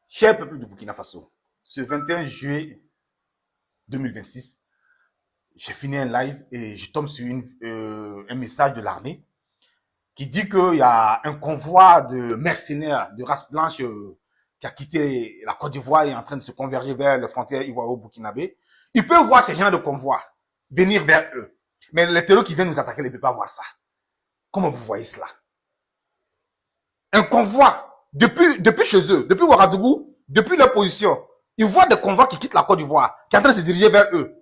Cher peuple du Burkina Faso, ce 21 juillet 2026, j'ai fini un live et je tombe sur un message de l'armée qui dit qu'il y a un convoi de mercenaires de race blanche qui a quitté la Côte d'Ivoire et est en train de se converger vers les frontières ivoiro-burkinabé. Ils peuvent voir ces gens de convoi venir vers eux. Mais les terroristes qui viennent nous attaquer ne peuvent pas voir ça. Comment vous voyez cela? Un convoi, depuis chez eux, depuis Ouagadougou, depuis leur position, ils voient des convois qui quittent la Côte d'Ivoire, qui sont en train de se diriger vers eux.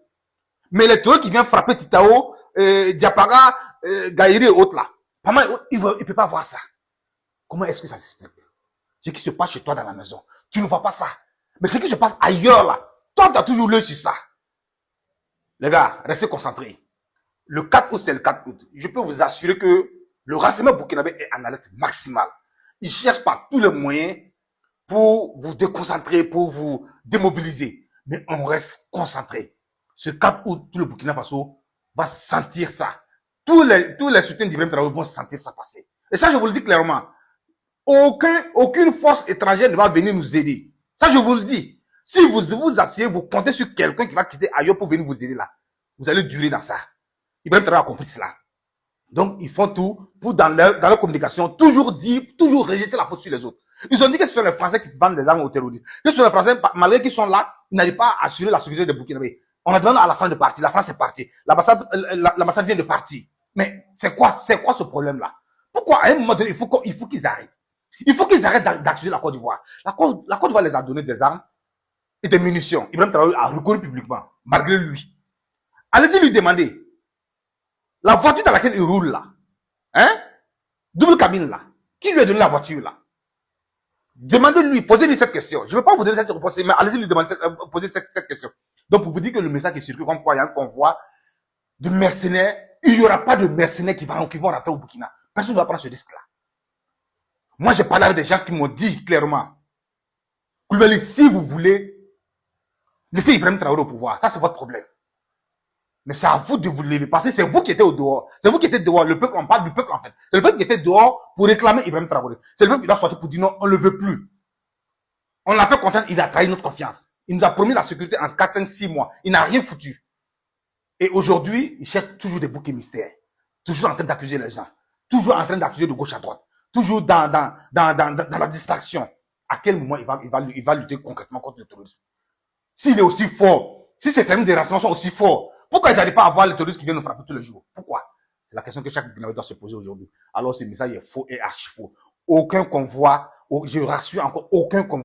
Mais les terroristes qui viennent frapper Titao, Diapara, Gaïri et autres là, ils ne peuvent pas voir ça. Comment est-ce que ça s'explique? Ce qui se passe chez toi dans la maison, tu ne vois pas ça. Mais ce qui se passe ailleurs là, toi tu as toujours l'œil sur ça. Les gars, restez concentrés. Le 4 août, c'est le 4 août. Je peux vous assurer que le rassemblement burkinabé est en alerte maximale. Ils cherchent par tous les moyens pour vous déconcentrer, pour vous démobiliser. Mais on reste concentré. Ce 4 août, tout le Burkina Faso va sentir ça. Tous les soutiens d'Ibrahim Traoré vont sentir ça passer. Et ça, je vous le dis clairement. Aucune force étrangère ne va venir nous aider. Ça, je vous le dis. Si vous vous asseyez, vous comptez sur quelqu'un qui va quitter ailleurs pour venir vous aider là. Vous allez durer dans ça. Ibrahim Traoré a compris cela. Donc, ils font tout pour, dans leur communication, toujours dire, toujours rejeter la faute sur les autres. Ils ont dit que ce sont les Français qui vendent des armes aux terroristes. Que ce sont les Français, malgré qu'ils sont là, ils n'arrivent pas à assurer la sécurité des Burkinabés. On a demandé à la France de partir. La France est partie. L'ambassade vient de partir. Mais c'est quoi ce problème-là? Pourquoi, à un moment donné, il faut qu'ils arrêtent? Il faut qu'ils arrêtent d'accuser la Côte d'Ivoire. La Côte d'Ivoire les a donné des armes et des munitions. Ibrahim Traoré a reconnu publiquement, malgré lui. Allez-y lui demander. La voiture dans laquelle il roule là, hein, double cabine là, qui lui a donné la voiture là? Demandez-lui, posez-lui cette question. Je ne vais pas vous donner cette réponse, mais allez-y lui demander, poser cette question. Donc, pour vous dire que le message qui circule, comme quoi il y a un convoi de mercenaires, il n'y aura pas de mercenaires qui vont rentrer au Burkina. Personne ne va prendre ce risque-là. Moi, j'ai parlé avec des gens qui m'ont dit clairement, Koulibaly, si vous voulez laisser Ibrahim Traoré au pouvoir, ça c'est votre problème. Mais c'est à vous de vous lever, parce que c'est vous qui étiez au dehors. C'est vous qui étiez dehors. Le peuple, on parle du peuple en fait. C'est le peuple qui était dehors pour réclamer Ibrahim Traoré. C'est le peuple qui doit sortir pour dire non, on ne le veut plus. On l'a fait confiance, il a trahi notre confiance. Il nous a promis la sécurité en 4, 5, 6 mois. Il n'a rien foutu. Et aujourd'hui, il cherche toujours des boucs émissaires. Toujours en train d'accuser les gens. Toujours en train d'accuser de gauche à droite. Toujours dans la distraction. À quel moment il va lutter concrètement contre le terrorisme? S'il est aussi fort, si ces services de renseignement sont aussi forts, pourquoi ils n'arrivent pas à voir les terroristes qui viennent nous frapper tous les jours? Pourquoi? C'est la question que chaque Burkinabé doit se poser aujourd'hui. Alors ce message est faux et archi faux. Aucun convoi, je rassure encore, aucun convoi